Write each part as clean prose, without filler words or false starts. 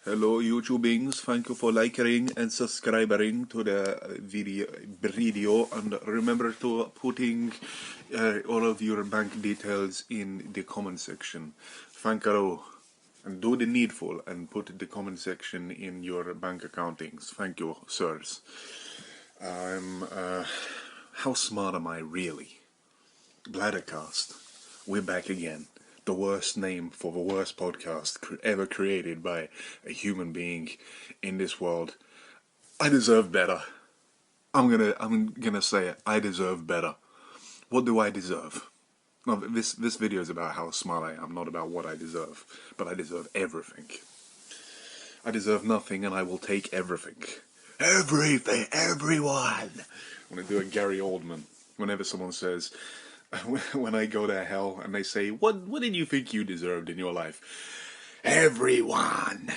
Hello YouTubings, thank you for liking and subscribing to the video, and remember to putting all of your bank details in the comment section. Thank you, and do the needful and put the comment section in your bank accountings. Thank you, sirs. How smart am I really? Bladdercast, we're back again. The worst name for the worst podcast ever created by a human being in this world. I deserve better. I'm gonna say it. I deserve better. What do I deserve? No, this video is about how smart I am, not about what I deserve. But I deserve everything. I deserve nothing, and I will take everything. Everything, everyone. I'm gonna do a Gary Oldman. Whenever someone says, when I go to hell and they say, what did you think you deserved in your life? Everyone.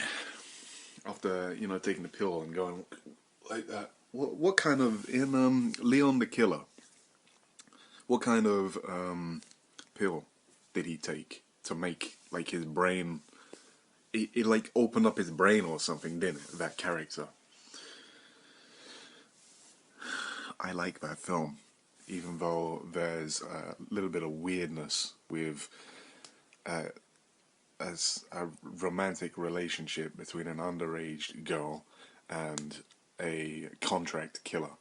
After, taking the pill and going like that. What kind of, in Leon the Killer, what kind of pill did he take to make, like, his brain, it like opened up his brain or something, didn't it, that character? I like that film. Even though there's a little bit of weirdness with as a romantic relationship between an underage girl and a contract killer.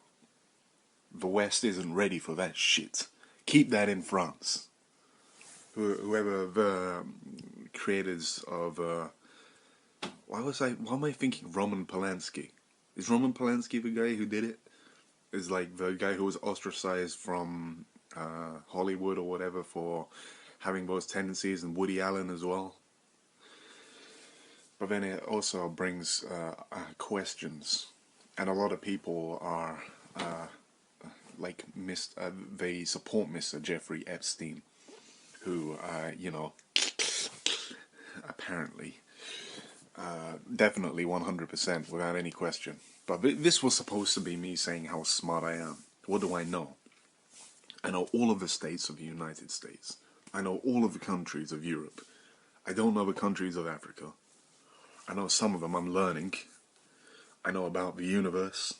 The West isn't ready for that shit. Keep that in France. Whoever the creators of why am I thinking Roman Polanski? Is Roman Polanski the guy who did it? Is like the guy who was ostracized from Hollywood or whatever for having those tendencies, and Woody Allen as well. But then it also brings questions, and a lot of people are they support Mr. Jeffrey Epstein, who apparently definitely 100% without any question. But this was supposed to be me saying how smart I am. What do I know? I know all of the states of the United States. I know all of the countries of Europe. I don't know the countries of Africa. I know some of them. I'm learning. I know about the universe.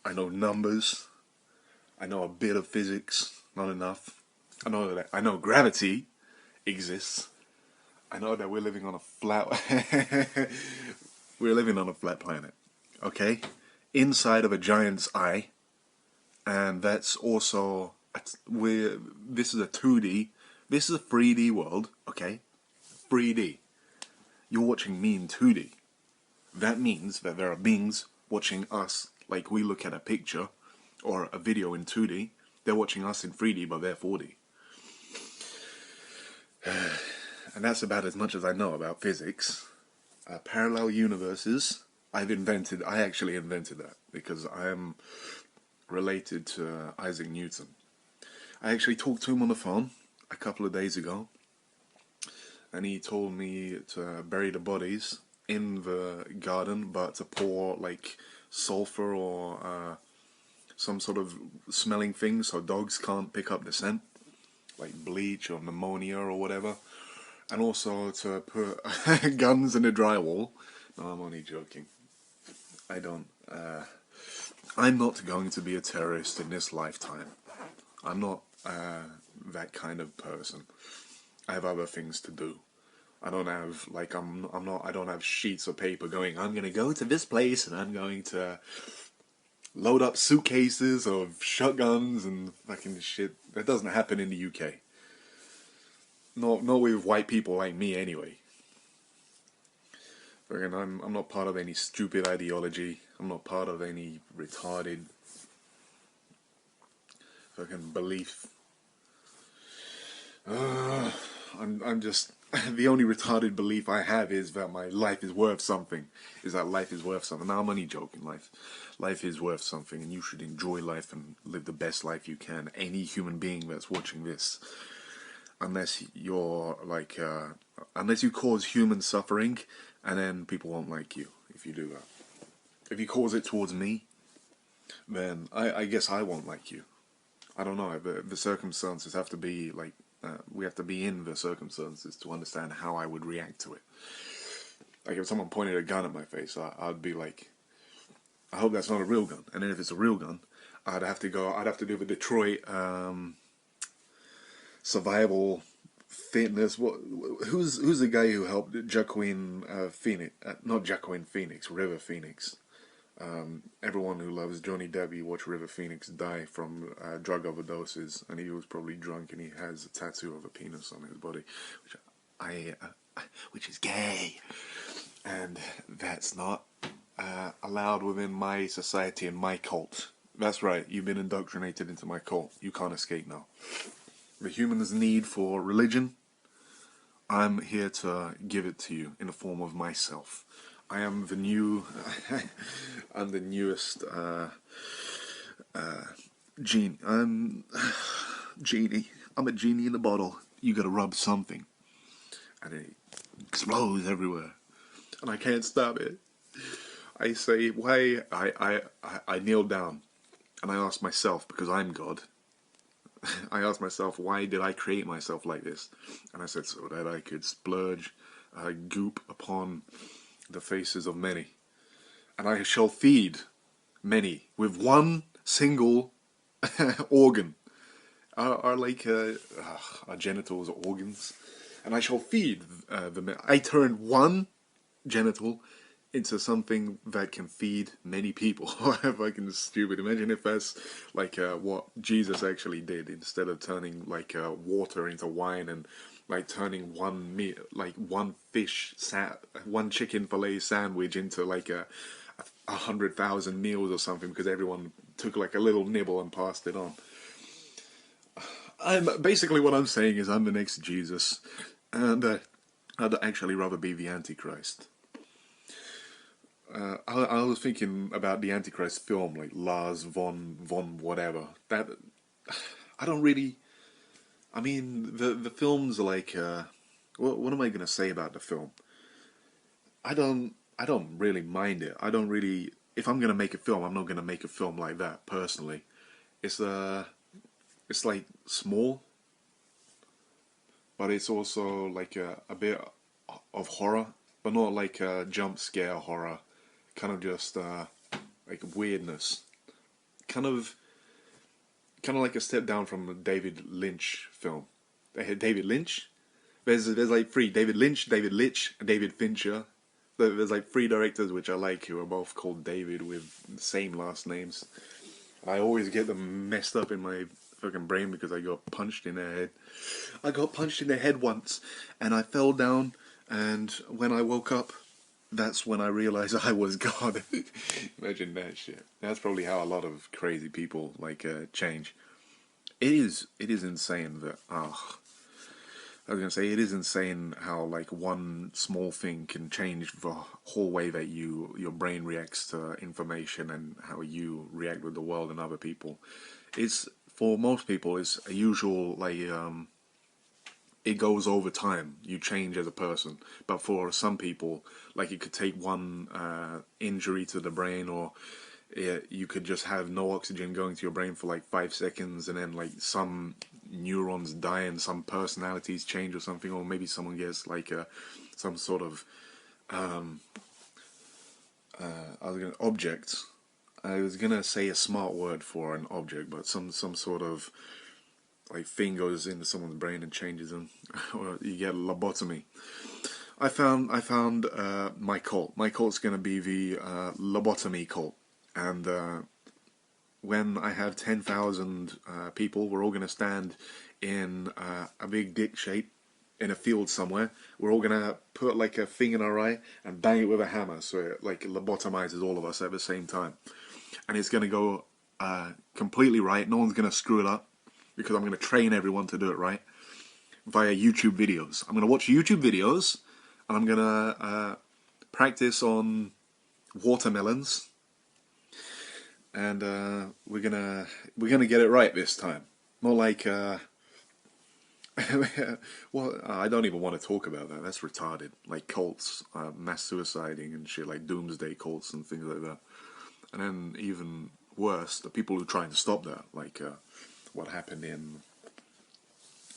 I know numbers. I know a bit of physics. Not enough. I know gravity exists. I know that we're living on a flat planet. Okay, inside of a giant's eye, and that's also this is a 2D, this is a 3D world. Okay, 3D. You're watching me in 2D. That means that there are beings watching us like we look at a picture or a video in 2D. They're watching us in 3D, but they're 4D. And that's about as much as I know about physics. Parallel universes. I actually invented that because I am related to Isaac Newton. I actually talked to him on the phone a couple of days ago, and he told me to bury the bodies in the garden, but to pour like sulfur or some sort of smelling thing so dogs can't pick up the scent, like bleach or pneumonia or whatever, and also to put guns in the drywall. No, I'm only joking. I'm not going to be a terrorist in this lifetime. I'm not that kind of person. I have other things to do. I don't have I don't have sheets of paper going, I'm gonna go to this place and I'm going to load up suitcases of shotguns and fucking shit. That doesn't happen in the UK. Not with white people like me anyway. I'm not part of any stupid ideology. I'm not part of any retarded fucking belief. I'm just the only retarded belief I have is that my life is worth something. Now I'm only joking. Life is worth something, and you should enjoy life and live the best life you can. Any human being that's watching this, unless you're like, unless you cause human suffering, and then people won't like you if you do that. If you cause it towards me, then I guess I won't like you. I don't know. The circumstances have to be we have to be in the circumstances to understand how I would react to it. Like if someone pointed a gun at my face, I'd be like, I hope that's not a real gun. And then if it's a real gun, I'd have to do the Detroit survival fitness. Who's the guy who helped Jaquin Phoenix? Not Jaquin Phoenix, River Phoenix. Everyone who loves Johnny Depp, you watch River Phoenix die from drug overdoses, and he was probably drunk, and he has a tattoo of a penis on his body, which is gay, and that's not allowed within my society and my cult. That's right, you've been indoctrinated into my cult. You can't escape now. The human's need for religion, I'm here to give it to you in the form of myself. I am the new, I'm the newest genie. Genie. I'm a genie in a bottle. You gotta rub something, and it explodes everywhere, and I can't stop it. I say, why? I kneel down, and I ask myself, because I'm God. I asked myself, why did I create myself like this? And I said, so that I could splurge goop upon the faces of many. And I shall feed many with one single organ. Our genitals are organs. And I shall feed them. I turned one genital into something that can feed many people. Fucking stupid. Imagine if that's like what Jesus actually did, instead of turning like water into wine, and like turning one one chicken fillet sandwich into like 100,000 meals or something, because everyone took like a little nibble and passed it on. Basically what I'm saying is I'm the next Jesus, and I'd actually rather be the Antichrist. I was thinking about the Antichrist film, like Lars von whatever. That I don't really. I mean, the film's like. What am I gonna say about the film? I don't really mind it. I don't really. If I'm gonna make a film, I'm not gonna make a film like that personally. It's like small, but it's also like a bit of horror, but not like a jump scare horror. Kind of just like weirdness, kind of like a step down from a David Lynch film. David Lynch. There's like three: David Lynch, David Litch, and David Fincher. There's like three directors which I like who are both called David with the same last names. I always get them messed up in my fucking brain because I got punched in the head. I got punched in the head once, and I fell down. And when I woke up, that's when I realized I was God. Imagine that shit. That's probably how a lot of crazy people like change. It is insane that I was gonna say, it is insane how like one small thing can change the whole way that your brain reacts to information, and how you react with the world and other people. It's, for most people, it's a usual like it goes over time. You change as a person, but for some people, like it could take one injury to the brain, or you could just have no oxygen going to your brain for like 5 seconds, and then like some neurons die and some personalities change or something, or maybe someone gets like some sort of object. I was gonna say a smart word for an object, but some sort of like thing goes into someone's brain and changes them, or you get a lobotomy. I found my cult. My cult's gonna be the lobotomy cult, and when I have 10,000 people, we're all gonna stand in a big dick shape in a field somewhere. We're all gonna put like a thing in our eye and bang it with a hammer, so it like lobotomizes all of us at the same time, and it's gonna go completely right. No one's gonna screw it up, because I'm going to train everyone to do it right via YouTube videos. I'm going to watch YouTube videos, and I'm going to practice on watermelons, and we're gonna get it right this time. Not like well, I don't even want to talk about that. That's retarded. Like cults, mass suiciding and shit, like doomsday cults and things like that. And then even worse, the people who are trying to stop that, like what happened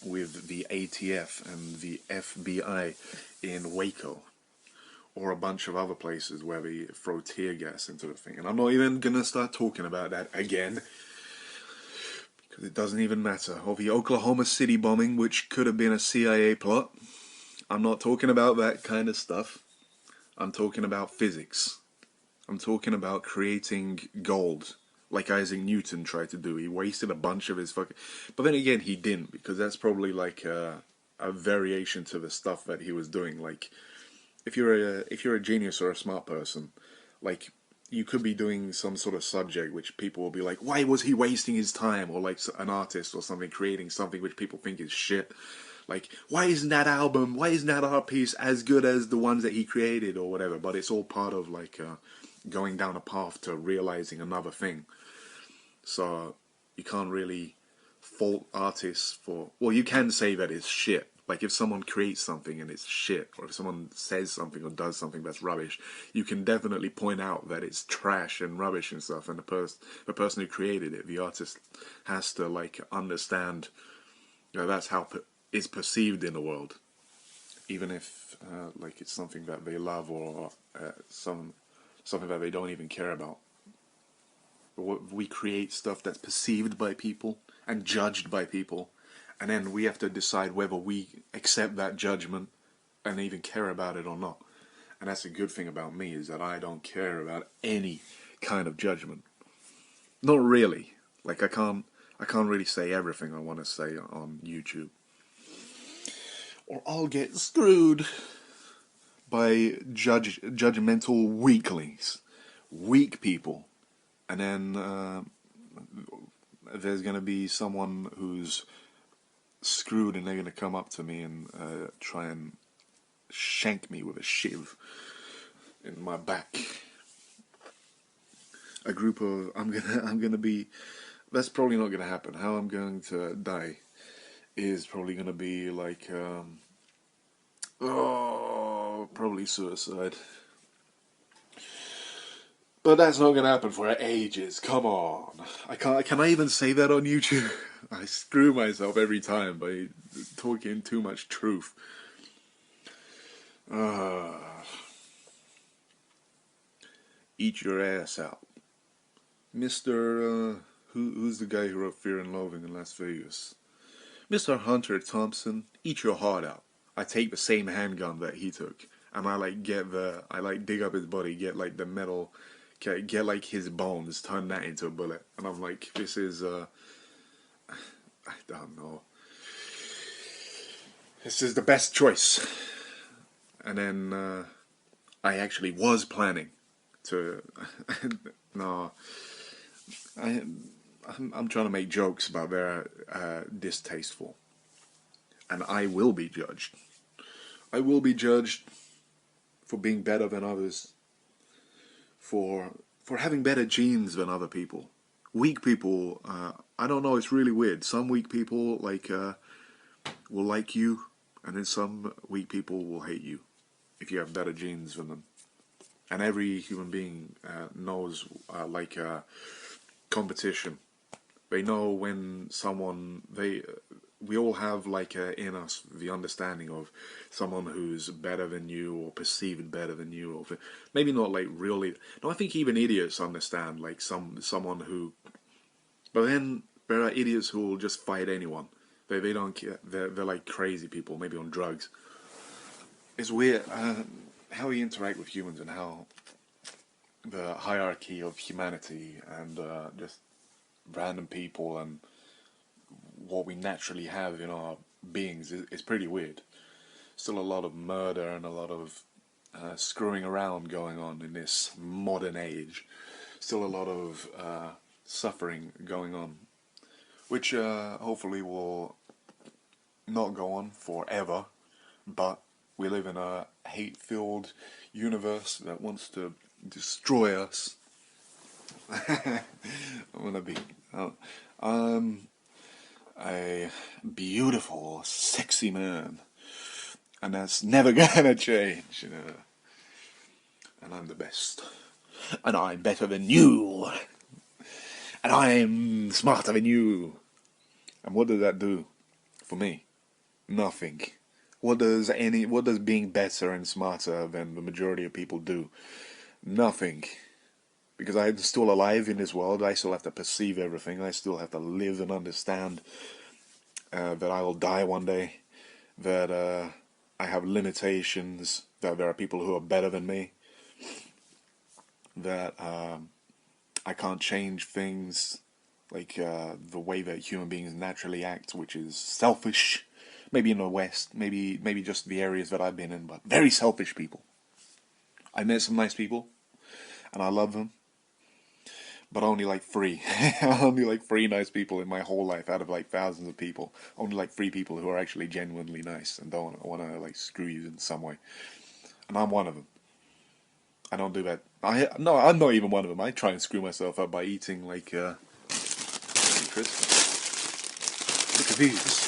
with the ATF and the FBI in Waco, or a bunch of other places where they throw tear gas into the thing. And I'm not even gonna start talking about that again, because it doesn't even matter. Or the Oklahoma City bombing, which could have been a CIA plot. I'm not talking about that kind of stuff. I'm talking about physics. I'm talking about creating gold, like Isaac Newton tried to do. He wasted a bunch of his fucking... But then again, he didn't, because that's probably like a variation to the stuff that he was doing. Like, if you're a genius or a smart person, like, you could be doing some sort of subject which people will be like, why was he wasting his time? Or like an artist or something creating something which people think is shit. Like, why isn't that art piece as good as the ones that he created or whatever? But it's all part of like going down a path to realizing another thing. So you can't really fault artists for... Well, you can say that it's shit. Like, if someone creates something and it's shit, or if someone says something or does something that's rubbish, you can definitely point out that it's trash and rubbish and stuff. And the person who created it, the artist, has to like understand, you know, that's how it's perceived in the world, even if like it's something that they love or something that they don't even care about. We create stuff that's perceived by people and judged by people, and then we have to decide whether we accept that judgment and even care about it or not. And that's a good thing about me, is that I don't care about any kind of judgment. Not really. Like, I can't really say everything I want to say on YouTube, or I'll get screwed by judgmental weaklings, weak people. And then there's going to be someone who's screwed, and they're going to come up to me and try and shank me with a shiv in my back. A group of... I'm gonna be... That's probably not going to happen. How I'm going to die is probably going to be like... probably suicide. But that's not going to happen for ages. Come on. Can I even say that on YouTube? I screw myself every time by talking too much truth. Eat your ass out. Mr. Who's the guy who wrote Fear and Loathing in Las Vegas? Mr. Hunter Thompson, eat your heart out. I take the same handgun that he took, and I dig up his body, get like the metal, get like his bones, turn that into a bullet, and I'm like, this is I don't know, this is the best choice. And then I actually was planning to no, I'm trying to make jokes about they're distasteful, and I will be judged. I will be judged for being better than others, for having better genes than other people. Weak people, I don't know, it's really weird. Some weak people will like you, and then some weak people will hate you if you have better genes than them. And every human being knows competition. They know when someone, we all have like in us the understanding of someone who's better than you, or perceived better than you, or maybe not like really. No, I think even idiots understand like someone who. But then there are idiots who will just fight anyone. They don't care. They're like crazy people, maybe on drugs. It's weird how we interact with humans, and how the hierarchy of humanity and just random people and what we naturally have in our beings is pretty weird. Still a lot of murder and a lot of screwing around going on in this modern age. Still a lot of suffering going on, which hopefully will not go on forever, but we live in a hate-filled universe that wants to destroy us. I'm a beautiful, sexy man, and that's never gonna change, you know. And I'm the best, and I'm better than you, and I'm smarter than you. And what did that do for me? Nothing. What does being better and smarter than the majority of people do? Nothing. Because I'm still alive in this world, I still have to perceive everything, I still have to live and understand that I will die one day, that I have limitations, that there are people who are better than me, that I can't change things like the way that human beings naturally act, which is selfish. Maybe in the West, maybe just the areas that I've been in, but very selfish people. I met some nice people, and I love them, but only like three. Only like three nice people in my whole life out of like thousands of people. Only like three people who are actually genuinely nice and don't want to like screw you in some way. And I'm one of them. I don't do that. No, I'm not even one of them. I try and screw myself up by eating like crisps. Look at these.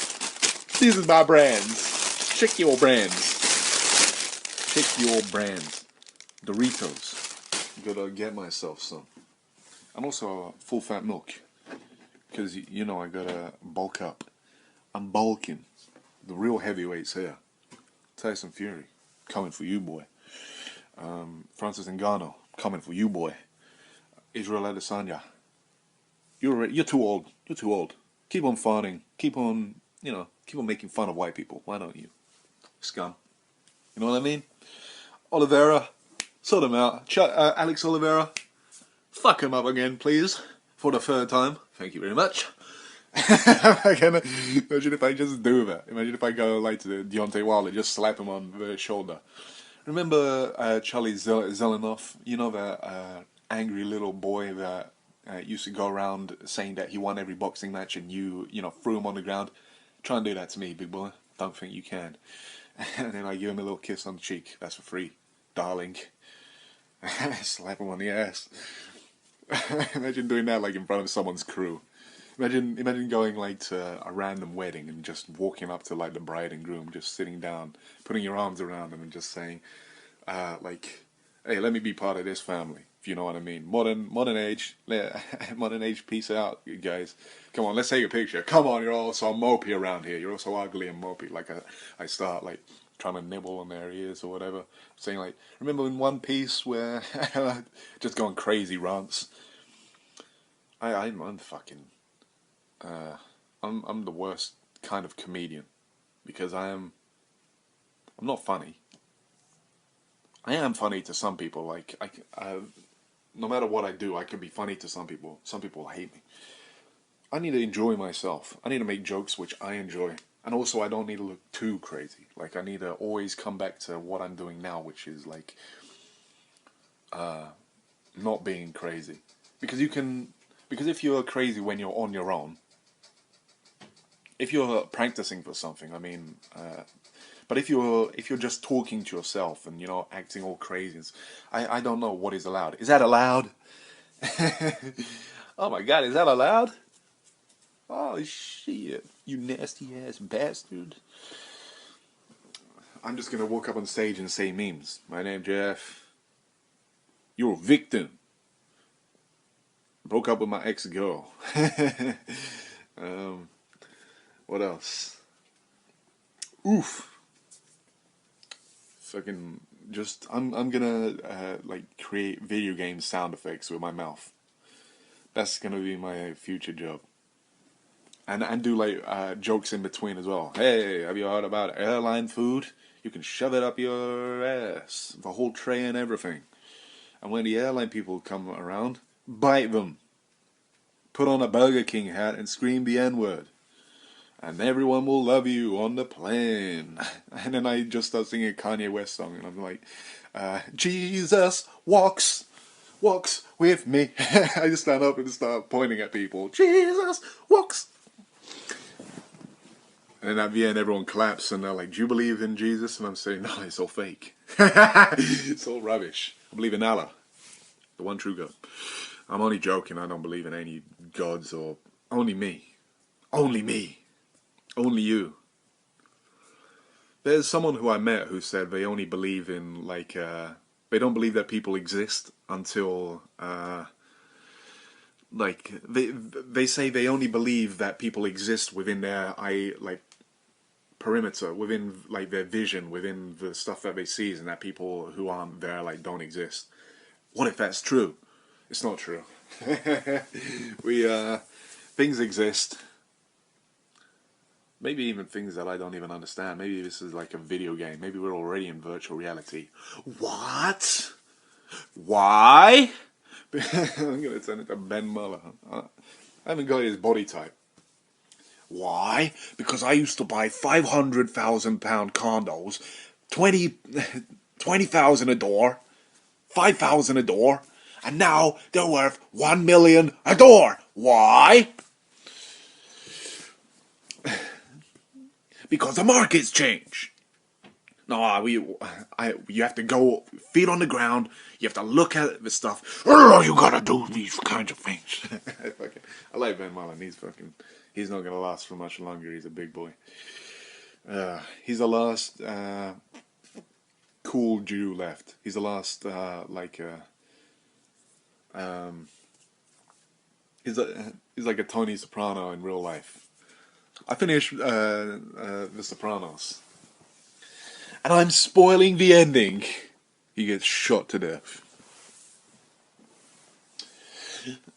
These are my brands. Check your brands. Check your brands. Doritos. Gotta get myself some. And also full fat milk. Because, you know, I gotta bulk up. I'm bulking. The real heavyweights here. Tyson Fury. Coming for you, boy. Francis Ngannou. Coming for you, boy. Israel Adesanya. You're too old. You're too old. Keep on farting. Keep on making fun of white people. Why don't you? Scum. You know what I mean? Oliveira. Sort him out. Alex Oliveira. Fuck him up again, please. For the third time. Thank you very much. Imagine if I just do that. Imagine if I go like to Deontay Wilder, just slap him on the shoulder. Remember Charlie Zelenoff? You know that angry little boy that used to go around saying that he won every boxing match and you threw him on the ground? Try and do that to me, big boy. Don't think you can. And then I give him a little kiss on the cheek. That's for free. Darling. Slap him on the ass. Imagine doing that like in front of someone's crew. Imagine going like to a random wedding and just walking up to like the bride and groom, just sitting down, putting your arms around them and just saying, like, hey, let me be part of this family, if you know what I mean. Modern age, peace out, you guys. Come on, let's take a picture. Come on, you're all so mopey around here. You're all so ugly and mopey. Like I start like trying to nibble on their ears or whatever, saying like, remember in One Piece where just going crazy rants. I'm fucking. I'm the worst kind of comedian because I'm not funny. I am funny to some people. Like no matter what I do, I can be funny to some people. Some people hate me. I need to enjoy myself. I need to make jokes which I enjoy, and also I don't need to look too crazy. Like I need to always come back to what I'm doing now, which is like not being crazy. Because if you're crazy when you're on your own. If you're practicing for something, I mean, but if you're just talking to yourself and acting all crazy, I don't know what is allowed. Is that allowed? Oh my God, is that allowed? Oh shit, you nasty ass bastard! I'm just gonna walk up on stage and say memes. My name Jeff. You're a victim. Broke up with my ex-girl. What else? Oof. Fucking just I'm gonna like create video game sound effects with my mouth. That's gonna be my future job. And do like jokes in between as well. Hey, have you heard about airline food? You can shove it up your ass, the whole tray and everything. And when the airline people come around, bite them. Put on a Burger King hat and scream the N-word. And everyone will love you on the plane. And then I just start singing a Kanye West song, and I'm like, Jesus walks with me. I just stand up and start pointing at people. Jesus walks. And then at the end, everyone claps, and they're like, do you believe in Jesus? And I'm saying, no, it's all fake. It's all rubbish. I believe in Allah, the one true God. I'm only joking. I don't believe in any gods or only me. Only me. Only you. There's someone who I met who said they only believe in like they don't believe that people exist until like they say they only believe that people exist within their perimeter, within like their vision, within the stuff that they see, and that people who aren't there like don't exist. What if that's true? It's not true. we things exist. Maybe even things that I don't even understand. Maybe this is like a video game. Maybe we're already in virtual reality. What? Why? I'm gonna turn into Ben Muller. I haven't got his body type. Why? Because I used to buy £500,000 condos, 20,000 a door, 5,000 a door, and now they're worth 1 million a door. Why? Because the markets change. No, you have to go feet on the ground. You have to look at the stuff. Oh, you gotta do these kinds of things. I like Ben Mullen. He's not gonna last for much longer. He's a big boy. He's the last cool Jew left. He's the last he's like a Tony Soprano in real life. I finished The Sopranos, and I'm spoiling the ending. He gets shot to death,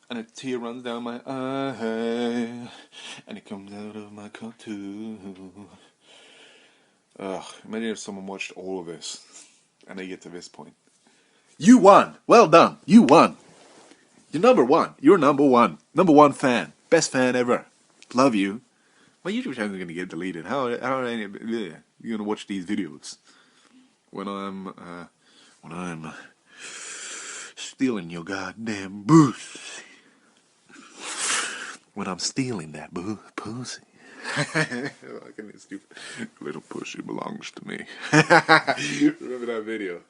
and a tear runs down my eye, and it comes out of my cup too. Imagine if someone watched all of this, and they get to this point. You won. Well done. You won. You're number one. You're number one. Number one fan. Best fan ever. Love you. My YouTube channel is going to get deleted. How are you going to watch these videos when I'm stealing your goddamn booth? When I'm stealing that pussy. Stupid. Little pussy belongs to me. Remember that video?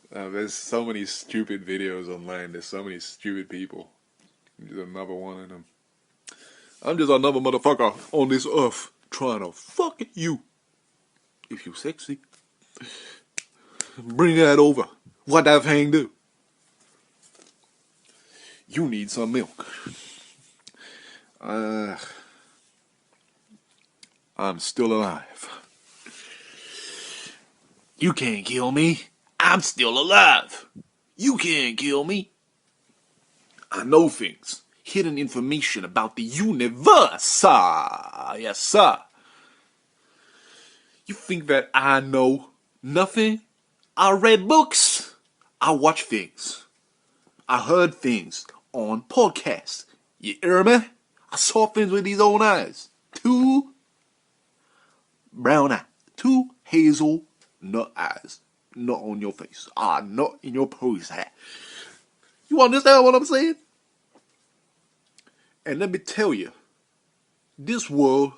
There's so many stupid videos online. There's so many stupid people. There's another one of them. I'm just another motherfucker on this earth trying to fuck you. If you sexy, bring that over. What that thing do? You need some milk. I'm still alive. You can't kill me. I'm still alive. You can't kill me. I know things. Hidden information about the universe. Yes, sir. You think that I know nothing? I read books. I watch things. I heard things on podcasts. You hear me? I saw things with these own eyes. 2 brown eyes. 2 hazel nut eyes. Not on your face. Not in your pose hat. You understand what I'm saying? And let me tell you, this world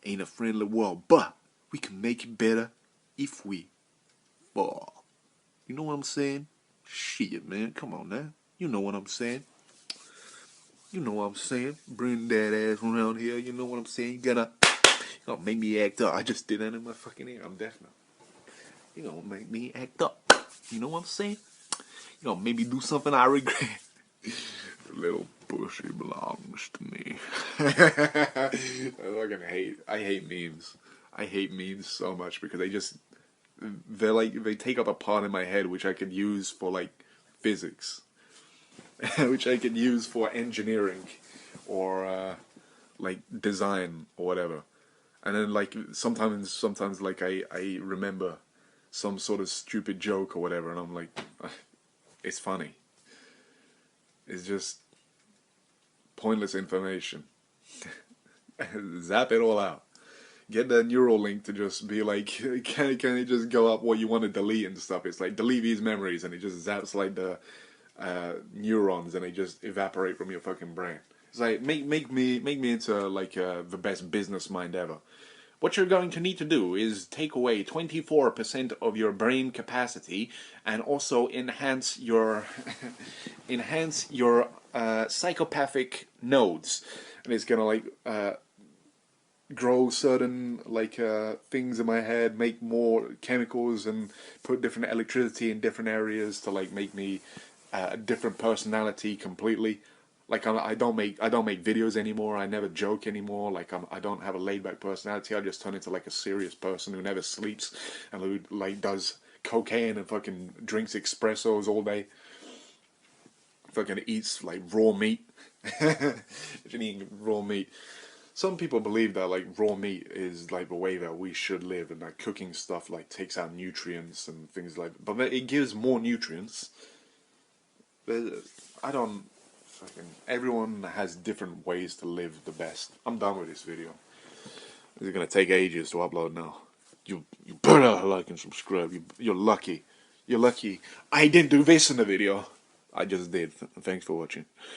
ain't a friendly world, but we can make it better if we fall. You know what I'm saying? Shit, man. Come on now. You know what I'm saying. You know what I'm saying. Bring that ass around here. You know what I'm saying. You gonna make me act up. I just did that in my fucking ear. I'm deaf now. You gonna make me act up. You know what I'm saying? You gonna make me do something I regret. Little pussy belongs to me. I hate memes. I hate memes so much because they take up a part in my head which I could use for like physics, which I could use for engineering or like design or whatever. And then like sometimes like I remember some sort of stupid joke or whatever, and I'm like, it's funny. It's just pointless information. Zap it all out. Get that neural link to just be like, can it just go up what you want to delete and stuff? It's like, delete these memories, and it just zaps like the neurons, and they just evaporate from your fucking brain. It's like, make me into like the best business mind ever. What you're going to need to do is take away 24% of your brain capacity, and also enhance your psychopathic nodes, and it's gonna like grow certain like things in my head, make more chemicals, and put different electricity in different areas to like make me a different personality completely. Like I don't make videos anymore. I never joke anymore. Like I don't have a laid back personality. I just turn into like a serious person who never sleeps and who like does cocaine and fucking drinks espressos all day. Fucking eats like raw meat. If you're eating raw meat, some people believe that like raw meat is like the way that we should live, and that cooking stuff like takes out nutrients and things like that. But it gives more nutrients. I don't fucking. Everyone has different ways to live the best. I'm done with this video. This is gonna take ages to upload now. You better like and subscribe. You're lucky. You're lucky. I didn't do this in the video. I just did. Thanks for watching.